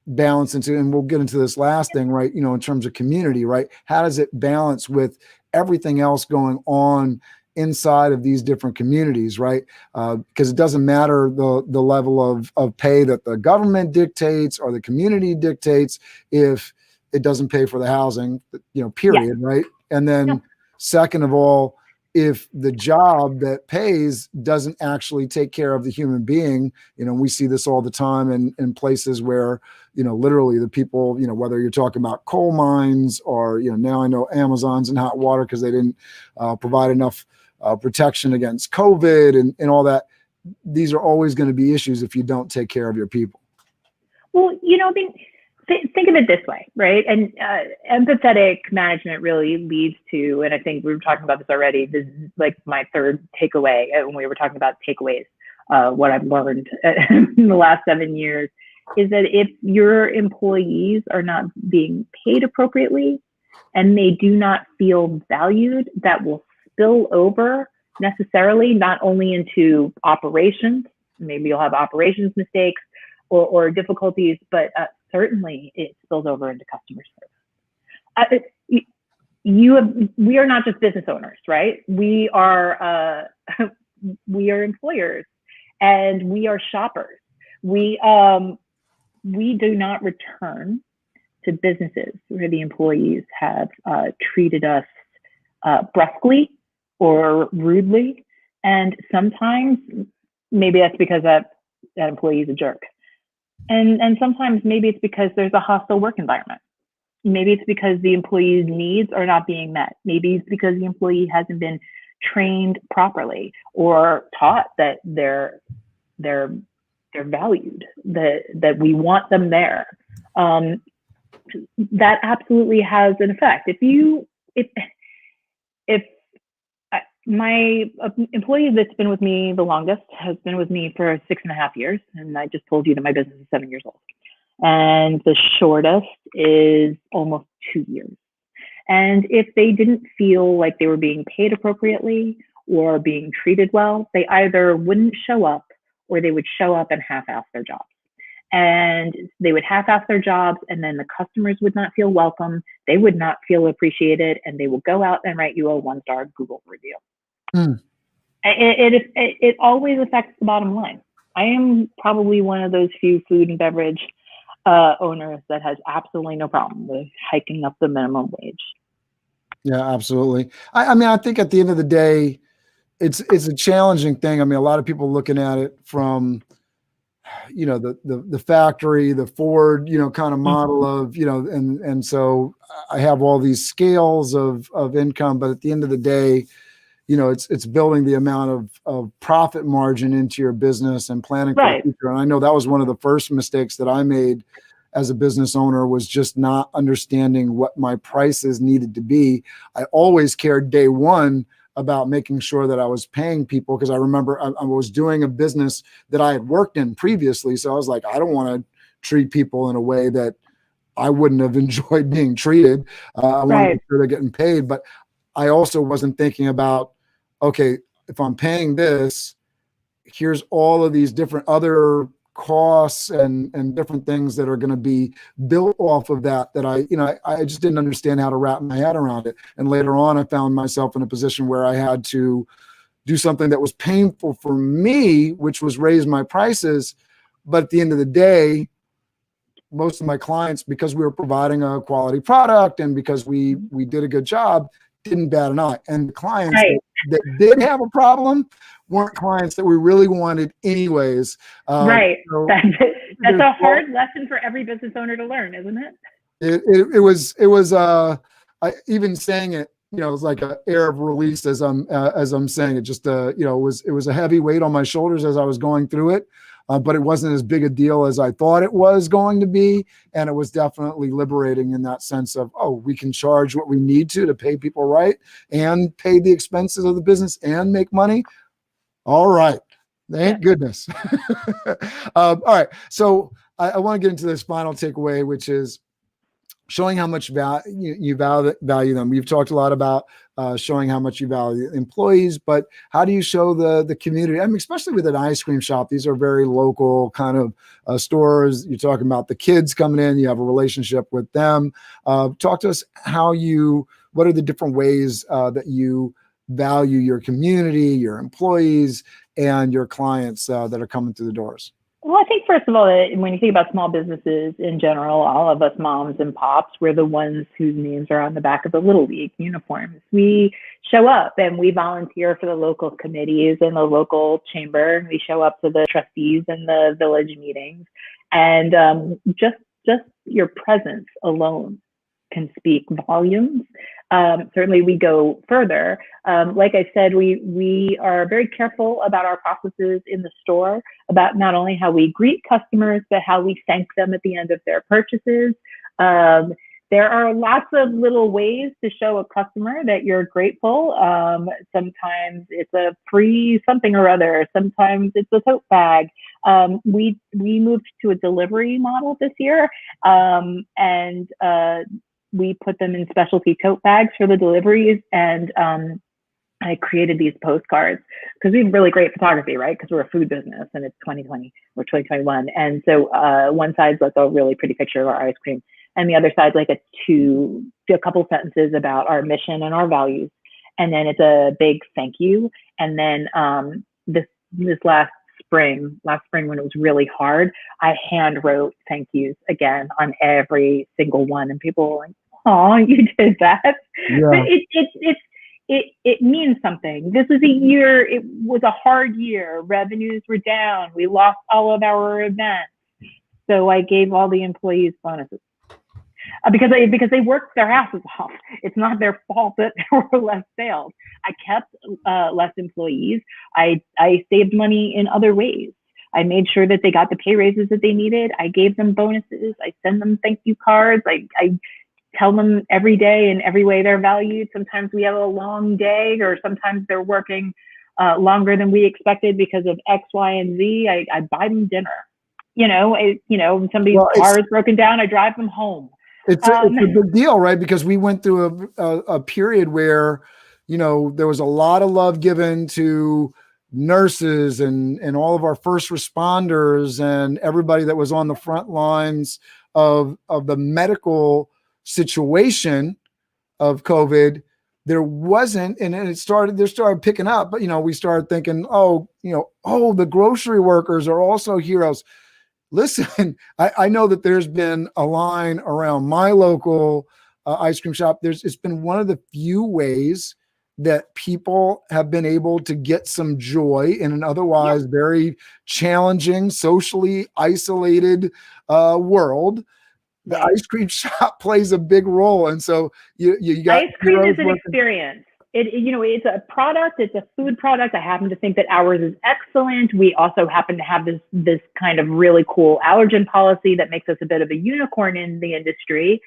balance into, and we'll get into this last thing, right? In terms of community, right? How does it balance with everything else going on inside of these different communities, right? Because it doesn't matter the level of pay that the government dictates or the community dictates if it doesn't pay for the housing, period, right? And then second of all, if the job that pays doesn't actually take care of the human being, we see this all the time in places where, literally the people, whether you're talking about coal mines or, now I know Amazon's in hot water because they didn't provide enough protection against COVID and all that. These are always going to be issues if you don't take care of your people. Well, think of it this way, right? And empathetic management really leads to, and I think we were talking about this already, this is like my third takeaway when we were talking about takeaways, what I've learned in the last 7 years is that if your employees are not being paid appropriately and they do not feel valued, that will spill over necessarily not only into operations, maybe you'll have operations mistakes or difficulties, but certainly it spills over into customer service. We are not just business owners, right? We are employers, and we are shoppers. We do not return to businesses where the employees have treated us brusquely or rudely, and sometimes maybe that's because that employee is a jerk. And sometimes maybe it's because there's a hostile work environment. Maybe it's because the employee's needs are not being met. Maybe it's because the employee hasn't been trained properly or taught that they're valued, that we want them there. That absolutely has an effect. If my employee that's been with me the longest has been with me for 6.5 years. And I just told you that my business is 7 years old. And the shortest is almost 2 years. And if they didn't feel like they were being paid appropriately or being treated well, they either wouldn't show up or they would show up and half-ass their jobs. And they would half-ass their jobs, and then the customers would not feel welcome. They would not feel appreciated, and they will go out and write you a 1-star Google review. It always affects the bottom line. I am probably one of those few food and beverage owners that has absolutely no problem with hiking up the minimum wage. Yeah, absolutely. I mean, I think at the end of the day, it's a challenging thing. I mean, a lot of people looking at it from, the factory, the Ford, kind of model of, and so I have all these scales of income, but at the end of the day, it's building the amount of profit margin into your business and planning for the future. And I know that was one of the first mistakes that I made as a business owner, was just not understanding what my prices needed to be. I always cared day one about making sure that I was paying people, because I remember I was doing a business that I had worked in previously. So I was like, I don't want to treat people in a way that I wouldn't have enjoyed being treated. I want to make sure they're getting paid. But I also wasn't thinking about, okay, if I'm paying this, here's all of these different other costs and different things that are going to be built off of that I just didn't understand how to wrap my head around it. And later on, I found myself in a position where I had to do something that was painful for me, which was raise my prices. But at the end of the day, most of my clients, because we were providing a quality product and because we did a good job, didn't bat an eye. And the clients that did have a problem weren't clients that we really wanted anyways. So that's a hard lesson for every business owner to learn, isn't it? It was even saying it, it was like an air of release as I'm saying it. Just it was a heavy weight on my shoulders as I was going through it. But it wasn't as big a deal as I thought it was going to be. And it was definitely liberating in that sense of, we can charge what we need to pay people right and pay the expenses of the business and make money. All right. Thank goodness. All right. So I want to get into this final takeaway, which is showing how much you value them. We've talked a lot about showing how much you value employees, but how do you show the community? I mean, especially with an ice cream shop, these are very local kind of stores. You're talking about the kids coming in, you have a relationship with them. Talk to us what are the different ways that you value your community, your employees, and your clients that are coming through the doors? Well, I think first of all, when you think about small businesses in general, all of us moms and pops, we're the ones whose names are on the back of the Little League uniforms. We show up and we volunteer for the local committees and the local chamber. And we show up to the trustees and the village meetings. And just your presence alone can speak volumes. Certainly we go further. Like I said, we are very careful about our processes in the store, about not only how we greet customers, but how we thank them at the end of their purchases. There are lots of little ways to show a customer that you're grateful. Sometimes it's a free something or other. Sometimes it's a tote bag. We moved to a delivery model this year, and we put them in specialty tote bags for the deliveries. And I created these postcards because we have really great photography, right? Because we're a food business and it's 2020 or 2021. And so one side's like a really pretty picture of our ice cream, and the other side's like a couple sentences about our mission and our values. And then it's a big thank you. And then this last spring when it was really hard, I hand wrote thank yous again on every single one. And people were like, "Oh, you did that." Yeah. But it means something. This was a year, it was a hard year. Revenues were down. We lost all of our events. So I gave all the employees bonuses. Because they worked their asses off. It's not their fault that there were less sales. I kept less employees. I saved money in other ways. I made sure that they got the pay raises that they needed. I gave them bonuses. I send them thank you cards. I tell them every day in every way they're valued. Sometimes we have a long day, or sometimes they're working longer than we expected because of X, Y, and Z. I buy them dinner. When somebody's car is broken down, I drive them home. It's a big deal, right? Because we went through a period where, there was a lot of love given to nurses and all of our first responders and everybody that was on the front lines of the medical situation of COVID. There wasn't, and they started picking up, but we started thinking, the grocery workers are also heroes. Listen, I know that there's been a line around my local ice cream shop. It's been one of the few ways that people have been able to get some joy in an otherwise very challenging, socially isolated world. The Right. ice cream shop plays a big role. And so you got Ice cream heroes is an working. experience. It's a product. It's a food product. I happen to think that ours is excellent. We also happen to have this kind of really cool allergen policy that makes us a bit of a unicorn in the industry.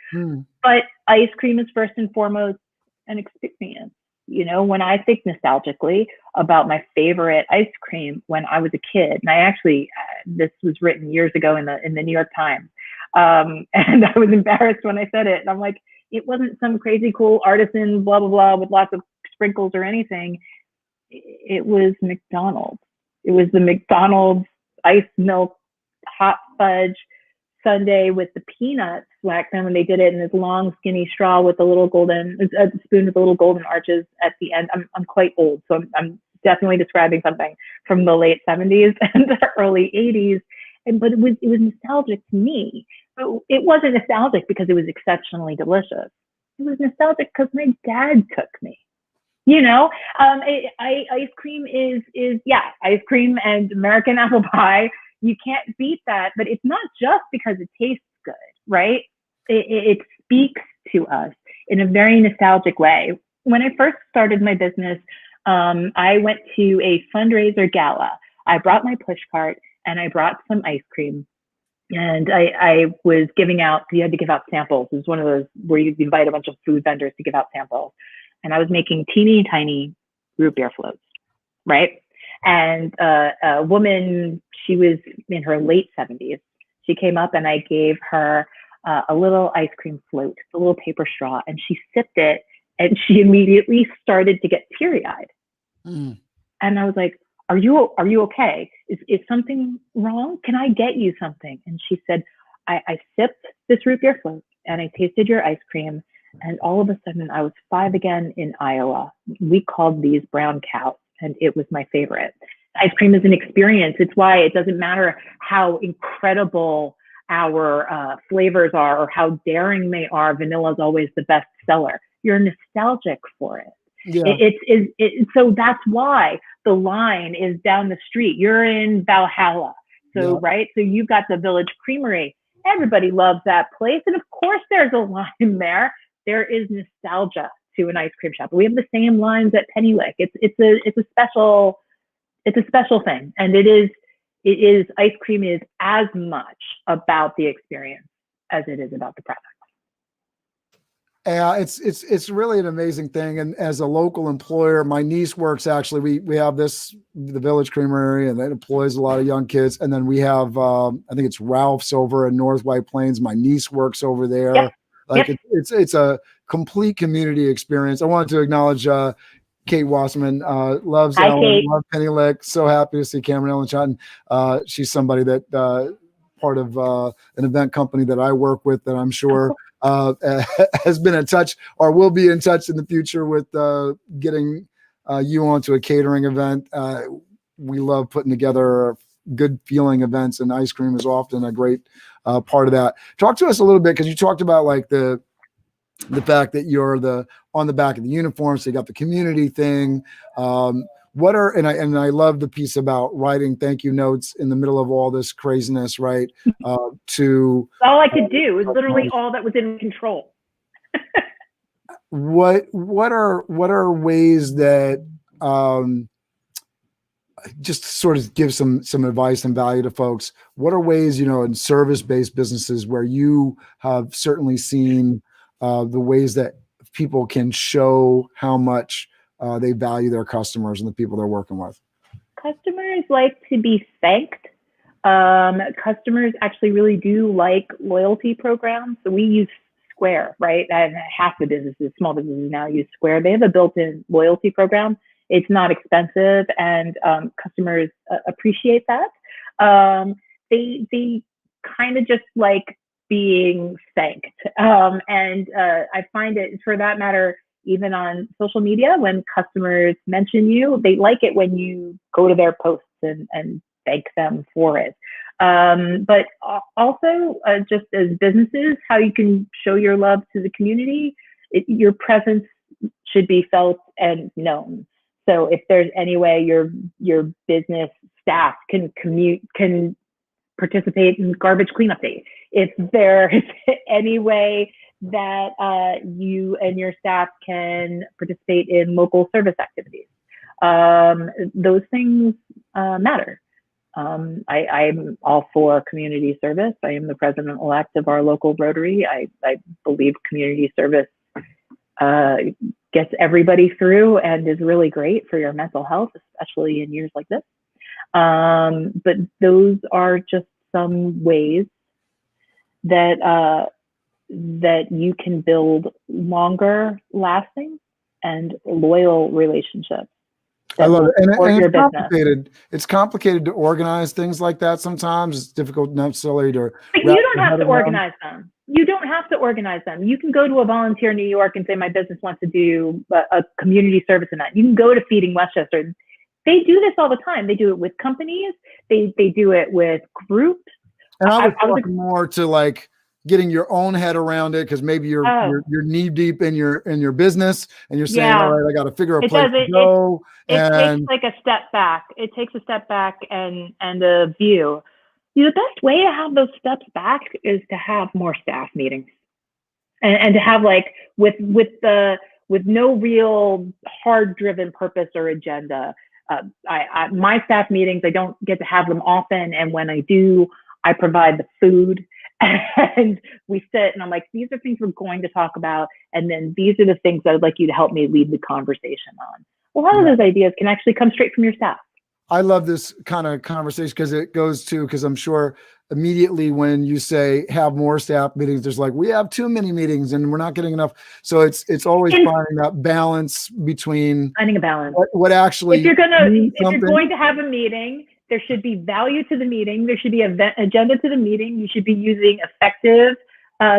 But ice cream is first and foremost an experience. When I think nostalgically about my favorite ice cream when I was a kid, and I actually, this was written years ago in the New York Times, and I was embarrassed when I said it. And I'm like, it wasn't some crazy cool artisan, blah, blah, blah, with lots of sprinkles or anything. It was McDonald's. It was the McDonald's ice milk hot fudge sundae with the peanuts waxed in when they did it in this long skinny straw with a little golden a spoon with the little golden arches at the end. I'm quite old, so I'm definitely describing something from the late 70s and the early 80s. But it was nostalgic to me. But it wasn't nostalgic because it was exceptionally delicious. It was nostalgic because my dad took me. Ice cream is ice cream and American apple pie. You can't beat that, but it's not just because it tastes good, right? It speaks to us in a very nostalgic way. When I first started my business, I went to a fundraiser gala. I brought my push cart and I brought some ice cream. And I was giving out, you had to give out samples. It was one of those where you invite a bunch of food vendors to give out samples. And I was making teeny tiny root beer floats, right? And a woman, she was in her late 70s. She came up and I gave her a little ice cream float, a little paper straw, and she sipped it and she immediately started to get teary-eyed. And I was like, are you okay? Is something wrong? Can I get you something? And she said, I sipped this root beer float and I tasted your ice cream. And all of a sudden I was 5 again in Iowa. We called these brown cows and it was my favorite. Ice cream is an experience. It's why it doesn't matter how incredible our flavors are or how daring they are. Vanilla is always the best seller. You're nostalgic for it. Yeah. So that's why the line is down the street. You're in Valhalla. So, right. So you've got the Village Creamery. Everybody loves that place. And of course there's a line there. There is nostalgia to an ice cream shop. We have the same lines at Penny Lick. It's a special thing. And ice cream is as much about the experience as it is about the product. Yeah, it's really an amazing thing. And as a local employer, my niece works actually, we have the Village Creamery, and that employs a lot of young kids. And then we have, I think it's Ralph's over in North White Plains. My niece works over there. Yep. It's a complete community experience. I wanted to acknowledge Kate Wasserman, loves Hi, Ellen, Kate. loves Penny Lick. So happy to see Cameron Ellen Chatton. She's somebody that part of an event company that I work with that I'm sure has been in touch or will be in touch in the future with getting you onto a catering event. We love putting together good feeling events, and ice cream is often a great part of that. Talk to us a little bit, because you talked about like the fact that you're on the back of the uniform, so you got the community thing. And I love the piece about writing thank you notes in the middle of all this craziness, right? To all I could do was literally all that was in control. What are ways that just to sort of give some advice and value to folks? What are ways, in service-based businesses where you have certainly seen the ways that people can show how much they value their customers and the people they're working with? Customers like to be thanked. Customers actually really do like loyalty programs. So we use Square, right? And half the businesses, small businesses now use Square. They have a built-in loyalty program. It's not expensive, and customers appreciate that. They kind of just like being thanked. And I find it, for that matter, even on social media, when customers mention you, they like it when you go to their posts and thank them for it. But also just as businesses, how you can show your love to the community, your presence should be felt and known. So if there's any way your business staff can participate in garbage cleanup day, if there's any way that you and your staff can participate in local service activities, those things matter. I'm all for community service. I am the president-elect of our local Rotary. I believe community service gets everybody through and is really great for your mental health, especially in years like this. But those are just some ways that that you can build longer lasting and loyal relationships. I love it. And it's complicated. It's complicated to organize things like that. Sometimes it's difficult necessarily to. But you don't have to organize them. You don't have to organize them. You can go to a volunteer in New York and say, my business wants to do a community service event. You can go to Feeding Westchester. They do this all the time. They do it with companies. They do it with groups. And I was talking more to like getting your own head around it, because maybe you're knee deep in your business and you're saying, all right, I got to figure a place to go. It takes like a step back. It takes a step back and a view. The best way to have those steps back is to have more staff meetings, and to have like with no real hard driven purpose or agenda. My staff meetings, I don't get to have them often, and when I do, I provide the food. And we sit and I'm like, these are things we're going to talk about. And then these are the things that I'd like you to help me lead the conversation on. A lot of those ideas can actually come straight from your staff. I love this kind of conversation because it goes to, because I'm sure immediately when you say have more staff meetings, there's like, we have too many meetings and we're not getting enough. So it's always finding that balance between finding a balance. What actually, if you're going to have a meeting, there should be value to the meeting. There should be an agenda to the meeting. You should be using effective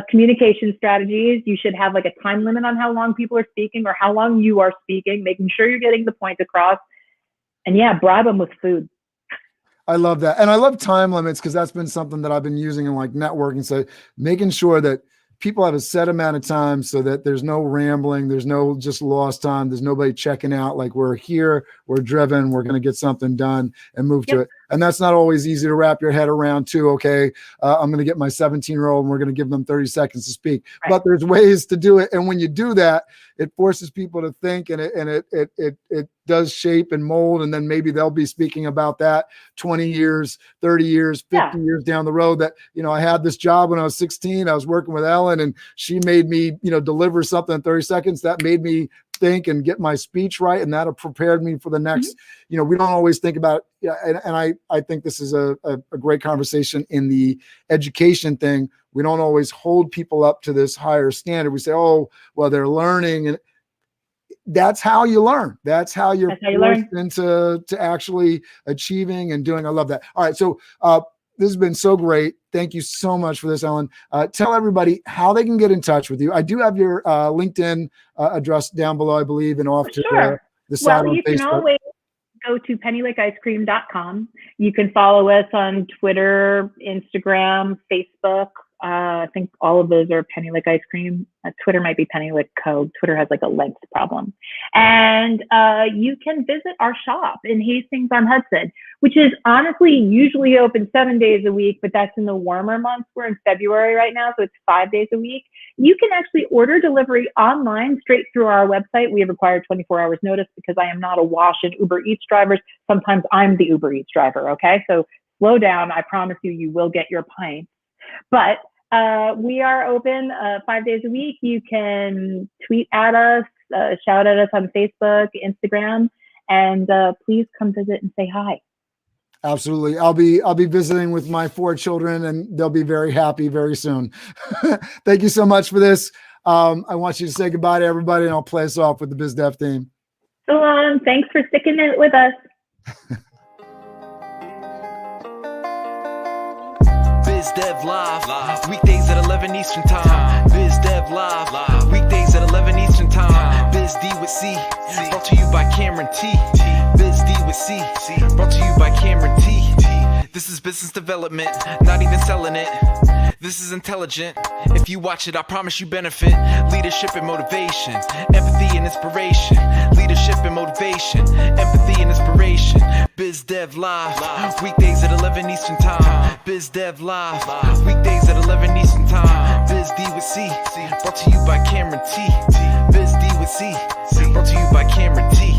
communication strategies. You should have like a time limit on how long people are speaking or how long you are speaking, making sure you're getting the point across. And yeah, bribe them with food. I love that. And I love time limits, because that's been something that I've been using in like networking. So making sure that people have a set amount of time so that there's no rambling, there's no just lost time, there's nobody checking out. Like, we're here, we're driven, we're going to get something done and move to it. And that's not always easy to wrap your head around too. Okay, I'm going to get my 17-year-old and we're going to give them 30 seconds to speak. Right. But there's ways to do it. And when you do that, it forces people to think, and it does shape and mold. And then maybe they'll be speaking about that 20 years, 30 years, 50 years down the road, that, I had this job when I was 16, I was working with Ellen and she made me, deliver something in 30 seconds. That made me think and get my speech right. And that prepared me for the next, we don't always think about it. And I think this is a great conversation in the education thing. We don't always hold people up to this higher standard. We say, oh, well, they're learning. And that's how you learn. That's how you're forced into actually achieving and doing. I love that. All right. So this has been so great. Thank you so much for this, Ellen. Tell everybody how they can get in touch with you. I do have your LinkedIn address down below, I believe, and off to the side on Facebook. You can always go to pennylickeicecream.com. You can follow us on Twitter, Instagram, Facebook. I think all of those are Penny Lick Ice Cream. Twitter might be Penny Lick Co. Twitter has like a length problem. And you can visit our shop in Hastings-on-Hudson, which is honestly usually open 7 days a week, but that's in the warmer months. We're in February right now, so it's 5 days a week. You can actually order delivery online straight through our website. We have required 24 hours notice because I am not a Wash and Uber Eats driver. Sometimes I'm the Uber Eats driver, okay? So slow down. I promise you, you will get your pints. But we are open 5 days a week. You can tweet at us, shout at us on Facebook, Instagram, and please come visit and say hi. Absolutely. I'll be visiting with my 4 children, and they'll be very happy very soon. Thank you so much for this. I want you to say goodbye to everybody, and I'll play us off with the BizDev theme. So long. Thanks for sticking it with us. BizDev Live, weekdays at 11 Eastern Time. BizDev Live, weekdays at 11 Eastern Time. BizD with C, brought to you by Cameron T. BizD with C, brought to you by Cameron T. This is business development, not even selling it. This is intelligent. If you watch it, I promise you benefit. Leadership and motivation, empathy and inspiration. Leadership and motivation, empathy and inspiration. Biz Dev Live, weekdays at 11 Eastern Time. Biz Dev Live, weekdays at 11 Eastern Time. Biz D with C, brought to you by Cameron T. Biz D with C, brought to you by Cameron T.